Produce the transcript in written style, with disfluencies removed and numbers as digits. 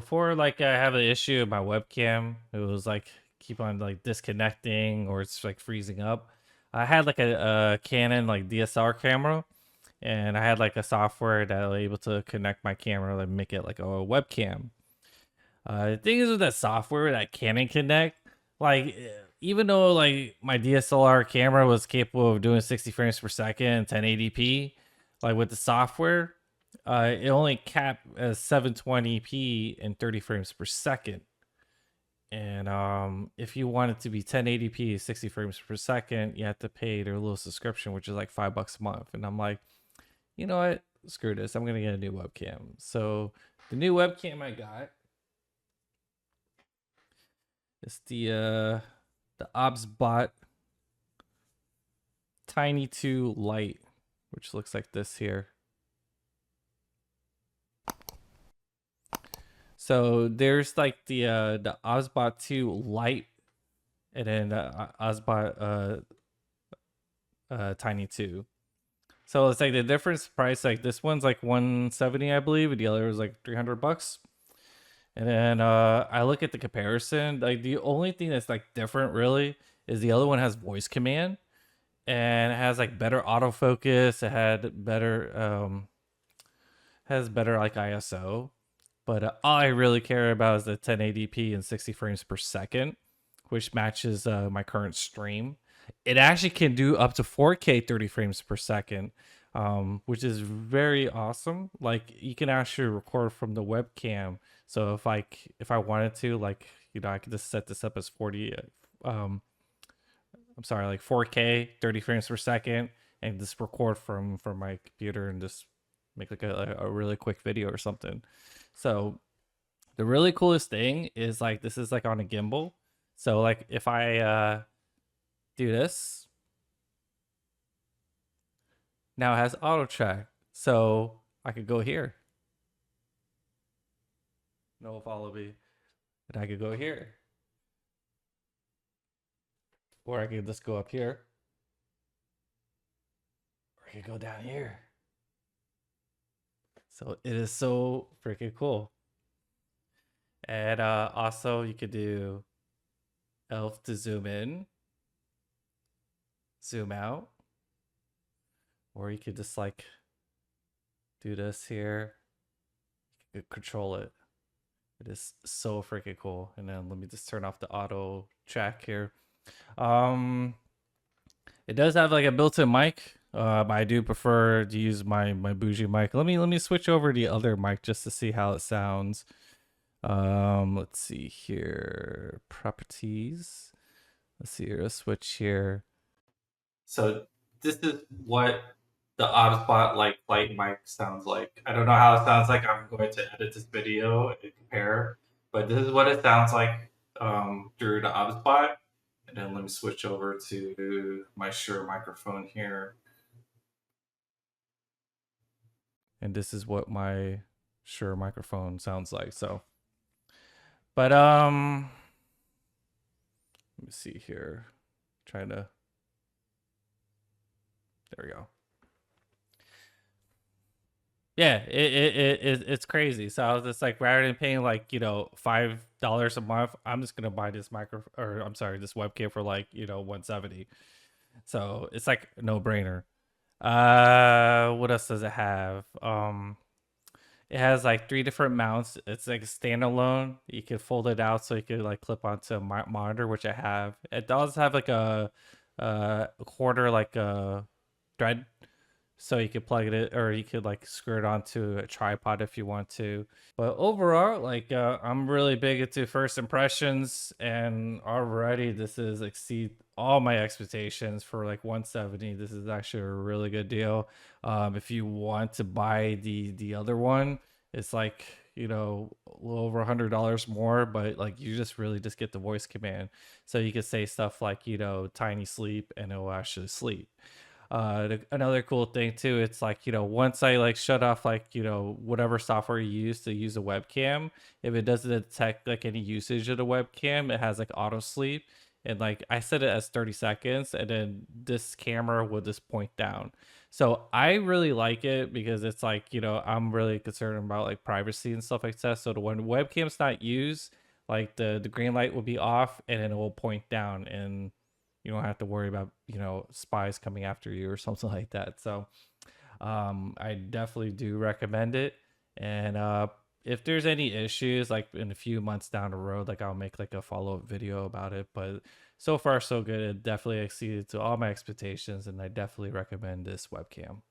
before like I have an issue with my webcam, it was like keep on like disconnecting or it's like freezing up. I had like a Canon like DSLR camera, and I had like a software that was able to connect my camera and make it like a webcam. The thing is with that software that Canon Connect, like even though like my DSLR camera was capable of doing 60 frames per second and 1080p, like with the software, it only capped as 720p and 30 frames per second. And if you want it to be 1080p, 60 frames per second, you have to pay their little subscription, which is like $5 a month. And I'm like, you know what? Screw this. I'm gonna get a new webcam. So the new webcam I got is the OBSBOT Tiny 2 Lite, which looks like this here. So there's like the OBSBOT 2 Lite, and then the OBSBOT Tiny 2. So it's like the difference price, like this one's like 170, I believe, and the other is like $300. And then I look at the comparison. Like the only thing that's like different really is the other one has voice command and it has like better autofocus. It had better has better like ISO. But all I really care about is the 1080p and 60 frames per second, which matches my current stream. It actually can do up to 4K 30 frames per second, which is very awesome. Like you can actually record from the webcam. So if I wanted to, like I could just set this up as 40. I'm sorry, like 4K 30 frames per second, and just record from my computer and just make like a really quick video or something. So the really coolest thing is like this is like on a gimbal. So like if I do this, now it has auto track. So I could go here. No, follow me. And I could go here. Or I could just go up here. Or I could go down here. So it is so freaking cool. And also you could do elf to zoom in, zoom out, or you could just like do this here. You could control it. It is so freaking cool. And then let me just turn off the auto track here. It does have like a built-in mic. I do prefer to use my bougie mic. Let me switch over the other mic just to see how it sounds. Let's see here. Properties. Let's see here. Let's switch here. So this is what the OBSBOT like light mic sounds like. I don't know how it sounds like. I'm going to edit this video and compare, but this is what it sounds like through the OBSBOT. And then let me switch over to my Shure microphone here. And this is what my Shure microphone sounds like. So, but let me see here. Trying to. There we go. Yeah, it's crazy. So I was just like, rather than paying like $5 a month, I'm just gonna buy this this webcam for like 170. So it's like a no brainer. What else does it have? It has like 3 different mounts. It's like a standalone. You can fold it out so you could like clip onto a monitor, which I have. It does have like a quarter like a thread, so you could plug it, or you could like screw it onto a tripod if you want to. But overall, like I'm really big into first impressions, and already this is exceed all my expectations for like 170. This is actually a really good deal. If you want to buy the other one, it's like a little over $100 more, but like you just really just get the voice command, so you could say stuff like tiny sleep and it will actually sleep. Another cool thing too, it's like once I like shut off like whatever software you use to use a webcam, if it doesn't detect like any usage of the webcam, it has like auto sleep, and like I set it as 30 seconds, and then this camera will just point down. So I really like it because it's like, I'm really concerned about like privacy and stuff like that. So when webcam's not used, like the green light will be off and then it will point down, and you don't have to worry about, spies coming after you or something like that. So I definitely do recommend it. And if there's any issues, like in a few months down the road, like I'll make like a follow up video about it. But so far, so good. It definitely exceeded to all my expectations, and I definitely recommend this webcam.